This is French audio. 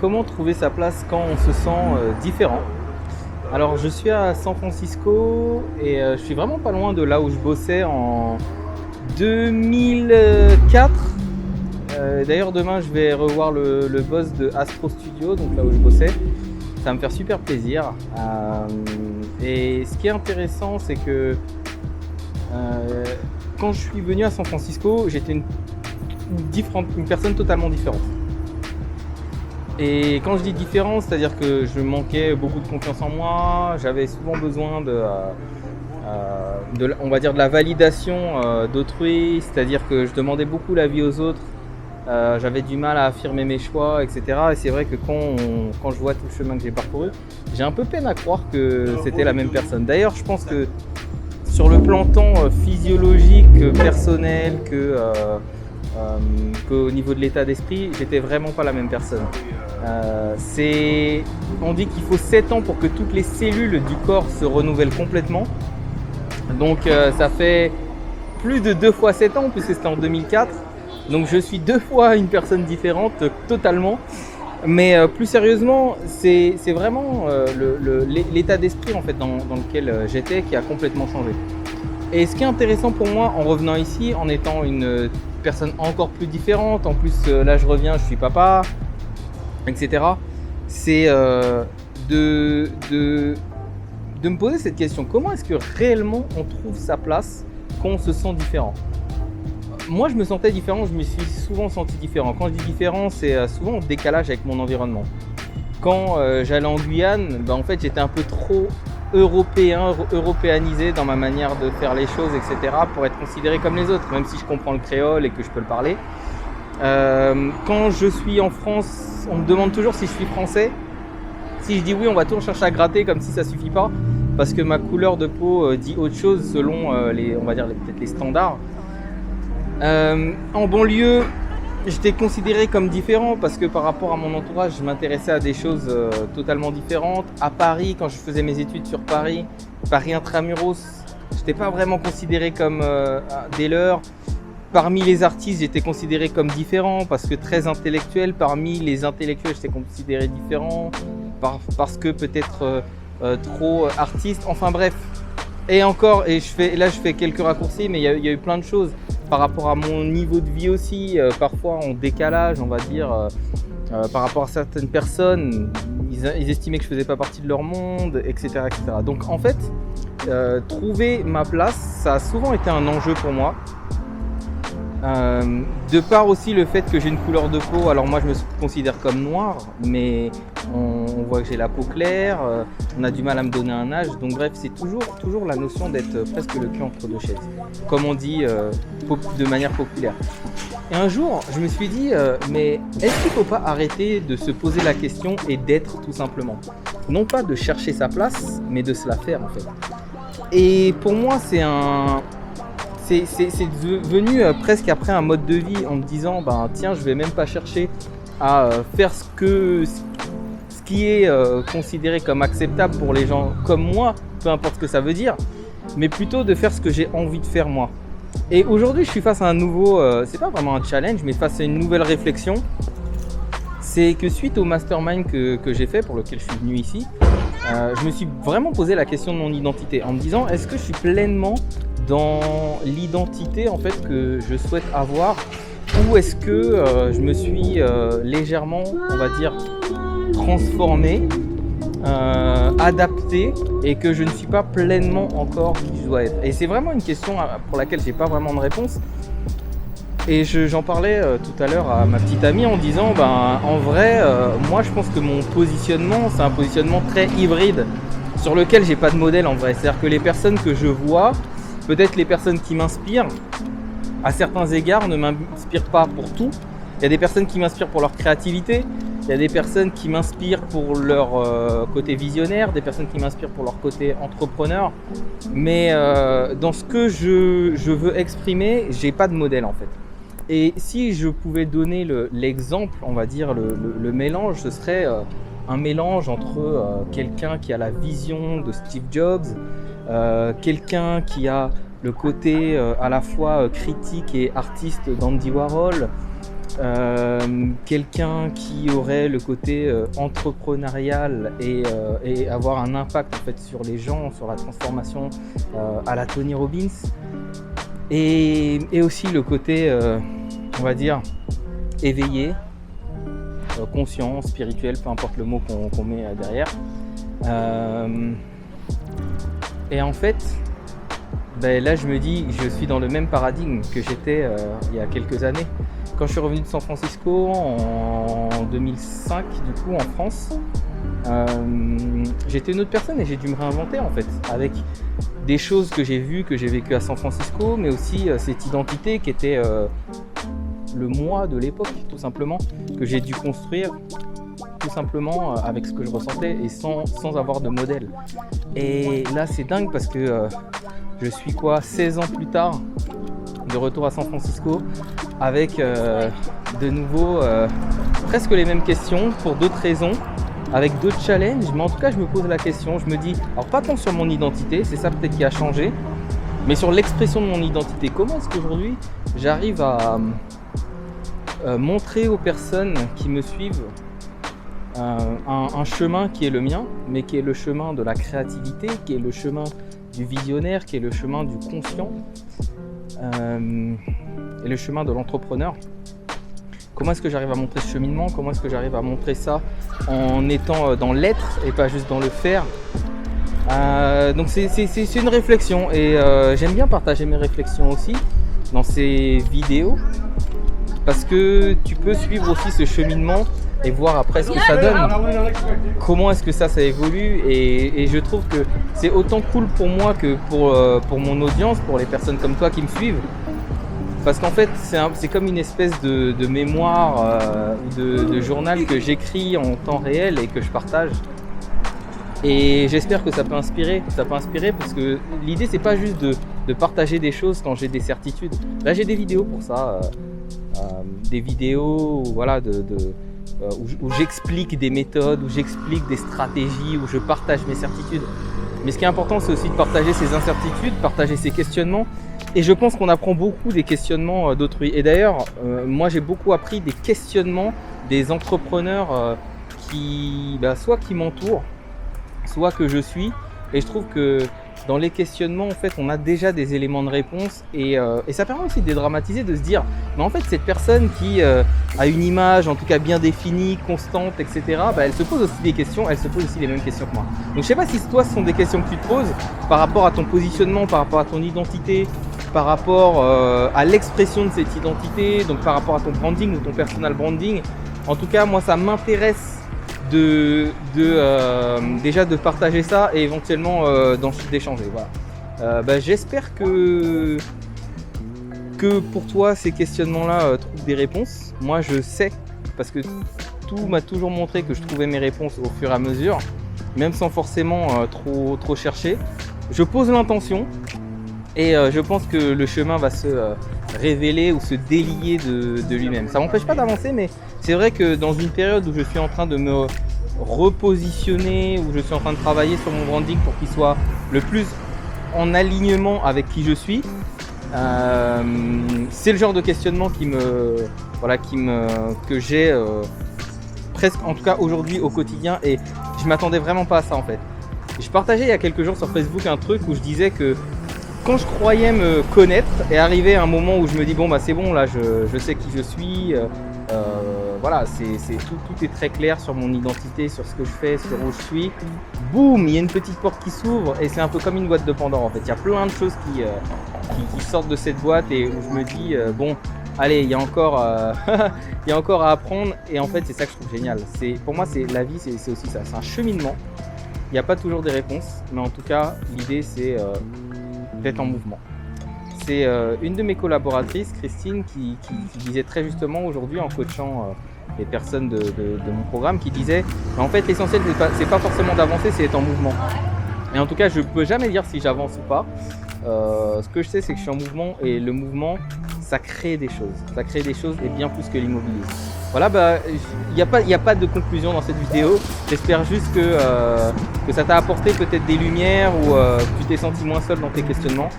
Comment trouver sa place quand on se sent différent? Alors je suis à San Francisco et je suis vraiment pas loin de là où je bossais en 2004. D'ailleurs demain je vais revoir le boss de Astro Studio, donc là où je bossais. Ça va me faire super plaisir. Et ce qui est intéressant, c'est que quand je suis venu à San Francisco, j'étais une personne totalement différente. Et quand je dis différent, c'est-à-dire que je manquais beaucoup de confiance en moi, j'avais souvent besoin on va dire de la validation d'autrui, c'est-à-dire que je demandais beaucoup l'avis aux autres, j'avais du mal à affirmer mes choix, etc. Et c'est vrai que quand je vois tout le chemin que j'ai parcouru, j'ai un peu peine à croire que c'était la même personne. D'ailleurs, je pense que sur le plan tant physiologique, personnel qu'au niveau de l'état d'esprit, j'étais vraiment pas la même personne. On dit qu'il faut 7 ans pour que toutes les cellules du corps se renouvellent complètement. Donc ça fait plus de 2 fois 7 ans, puisque c'était en 2004. Donc je suis 2 fois une personne différente, totalement. Mais plus sérieusement, c'est vraiment l'état d'esprit en fait, dans lequel j'étais qui a complètement changé. Et ce qui est intéressant pour moi en revenant ici, en étant une personne encore plus différente, en plus là je reviens, je suis papa, etc. C'est de me poser cette question. Comment est-ce que réellement on trouve sa place quand on se sent différent? Moi je me sentais différent, je me suis souvent senti différent. Quand je dis différent, c'est souvent en décalage avec mon environnement. Quand j'allais en Guyane, en fait j'étais un peu trop européanisé dans ma manière de faire les choses, etc. pour être considéré comme les autres, même si je comprends le créole et que je peux le parler. Quand je suis en France, on me demande toujours si je suis français. Si je dis oui, on va toujours chercher à gratter comme si ça suffit pas, parce que ma couleur de peau dit autre chose selon on va dire peut-être les standards. En banlieue, j'étais considéré comme différent parce que par rapport à mon entourage, je m'intéressais à des choses totalement différentes. À Paris, quand je faisais mes études sur Paris intramuros, j'étais pas vraiment considéré comme des leurs. Parmi les artistes, j'étais considéré comme différent parce que très intellectuel. Parmi les intellectuels, j'étais considéré différent parce que peut-être trop artiste. Enfin bref. Et encore, je fais quelques raccourcis, mais il y a eu plein de choses par rapport à mon niveau de vie aussi, parfois en décalage, on va dire, par rapport à certaines personnes. Ils estimaient que je faisais pas partie de leur monde, etc., etc. Donc en fait, trouver ma place, ça a souvent été un enjeu pour moi. De part aussi le fait que j'ai une couleur de peau, alors moi je me considère comme noir, mais on voit que j'ai la peau claire, on a du mal à me donner un âge, donc bref, c'est toujours la notion d'être presque le cul entre deux chaises, comme on dit de manière populaire. Et un jour, je me suis dit, mais est-ce qu'il ne faut pas arrêter de se poser la question et d'être tout simplement? Non pas de chercher sa place, mais de se la faire en fait. Et pour moi, c'est devenu presque après un mode de vie en me disant tiens, je vais même pas chercher à faire ce qui est considéré comme acceptable pour les gens comme moi, peu importe ce que ça veut dire, mais plutôt de faire ce que j'ai envie de faire moi. Et aujourd'hui je suis face à un nouveau, c'est pas vraiment un challenge, mais face à une nouvelle réflexion. C'est que suite au mastermind que j'ai fait, pour lequel je suis venu ici, je me suis vraiment posé la question de mon identité en me disant, est-ce que je suis pleinement dans l'identité en fait que je souhaite avoir, ou est-ce que je me suis légèrement, on va dire, transformé, adapté, et que je ne suis pas pleinement encore qui je dois être. Et c'est vraiment une question pour laquelle j'ai pas vraiment de réponse. Et j'en parlais tout à l'heure à ma petite amie en disant, en vrai, moi je pense que mon positionnement, c'est un positionnement très hybride, sur lequel j'ai pas de modèle en vrai. C'est-à-dire que les personnes que je vois, peut-être les personnes qui m'inspirent, à certains égards, ne m'inspirent pas pour tout. Il y a des personnes qui m'inspirent pour leur créativité, il y a des personnes qui m'inspirent pour leur côté visionnaire, des personnes qui m'inspirent pour leur côté entrepreneur. Mais dans ce que je veux exprimer, j'ai pas de modèle en fait. Et si je pouvais donner l'exemple, on va dire le mélange, ce serait un mélange entre quelqu'un qui a la vision de Steve Jobs, quelqu'un qui a le côté à la fois critique et artiste d'Andy Warhol, quelqu'un qui aurait le côté entrepreneurial et avoir un impact en fait sur les gens, sur la transformation à la Tony Robbins, et aussi le côté on va dire éveillé, conscient, spirituel, peu importe le mot qu'on met derrière. Et en fait, là je me dis, je suis dans le même paradigme que j'étais il y a quelques années. Quand je suis revenu de San Francisco en 2005, du coup en France, j'étais une autre personne et j'ai dû me réinventer en fait, avec des choses que j'ai vues, que j'ai vécues à San Francisco, mais aussi cette identité qui était le moi de l'époque, tout simplement, que j'ai dû construire tout simplement avec ce que je ressentais et sans avoir de modèle. Et là c'est dingue parce que je suis 16 ans plus tard, de retour à San Francisco, avec de nouveau presque les mêmes questions pour d'autres raisons, avec d'autres challenges, mais en tout cas je me pose la question, je me dis, alors pas tant sur mon identité, c'est ça peut-être qui a changé, mais sur l'expression de mon identité. Comment est-ce qu'aujourd'hui j'arrive à montrer aux personnes qui me suivent un chemin qui est le mien, mais qui est le chemin de la créativité, qui est le chemin du visionnaire, qui est le chemin du conscient, et le chemin de l'entrepreneur. Comment est-ce que j'arrive à montrer ce cheminement? Comment est-ce que j'arrive à montrer ça en étant dans l'être et pas juste dans le faire? Donc c'est une réflexion, et j'aime bien partager mes réflexions aussi dans ces vidéos, parce que tu peux suivre aussi ce cheminement et voir après ce que ça donne, comment est-ce que ça évolue, et je trouve que c'est autant cool pour moi que pour mon audience, pour les personnes comme toi qui me suivent, parce qu'en fait c'est comme une espèce de mémoire ou de journal que j'écris en temps réel et que je partage, et j'espère que ça peut inspirer, parce que l'idée c'est pas juste de partager des choses quand j'ai des certitudes. Là j'ai des vidéos pour ça, des vidéos voilà, où j'explique des méthodes, où j'explique des stratégies, où je partage mes certitudes. Mais ce qui est important, c'est aussi de partager ses incertitudes, partager ses questionnements. Et je pense qu'on apprend beaucoup des questionnements d'autrui. Et d'ailleurs, moi j'ai beaucoup appris des questionnements des entrepreneurs soit qui m'entourent, soit que je suis. Et je trouve que dans les questionnements, en fait, on a déjà des éléments de réponse, et ça permet aussi de dédramatiser, de se dire, mais en fait, cette personne qui a une image, en tout cas bien définie, constante, etc., elle se pose aussi des questions, elle se pose aussi les mêmes questions que moi. Donc, je sais pas si toi, ce sont des questions que tu te poses par rapport à ton positionnement, par rapport à ton identité, par rapport à l'expression de cette identité, donc par rapport à ton branding ou ton personal branding. En tout cas, moi, ça m'intéresse déjà de partager ça et éventuellement d'échanger. Voilà. J'espère que pour toi ces questionnements-là trouvent des réponses. Moi je sais, parce que tout m'a toujours montré que je trouvais mes réponses au fur et à mesure, même sans forcément trop chercher. Je pose l'intention et je pense que le chemin va se révéler ou se délier de lui-même. Ça m'empêche pas d'avancer, mais c'est vrai que dans une période où je suis en train de me repositionner, où je suis en train de travailler sur mon branding pour qu'il soit le plus en alignement avec qui je suis, c'est le genre de questionnement que j'ai presque, en tout cas aujourd'hui au quotidien, et je m'attendais vraiment pas à ça en fait. Je partageais il y a quelques jours sur Facebook un truc où je disais que quand je croyais me connaître, est arrivé un moment où je me dis c'est bon, là je sais qui je suis, voilà, tout est très clair sur mon identité, sur ce que je fais, sur où je suis. Boum, il y a une petite porte qui s'ouvre, et c'est un peu comme une boîte de Pandore en fait. Il y a plein de choses qui sortent de cette boîte, et où je me dis allez, il y a encore il y a encore à apprendre, et en fait c'est ça que je trouve génial. Pour moi la vie c'est aussi ça, c'est un cheminement. Il n'y a pas toujours des réponses, mais en tout cas l'idée c'est d'être en mouvement. C'est une de mes collaboratrices, Christine, qui disait très justement aujourd'hui en coachant les personnes de mon programme, qui disait en fait l'essentiel c'est pas forcément d'avancer, c'est d'être en mouvement. Et en tout cas je peux jamais dire si j'avance ou pas. Ce que je sais c'est que je suis en mouvement, et le mouvement ça crée des choses, et bien plus que l'immobilier. Voilà, il n'y a pas de conclusion dans cette vidéo. J'espère juste que ça t'a apporté peut-être des lumières, ou tu t'es senti moins seul dans tes questionnements.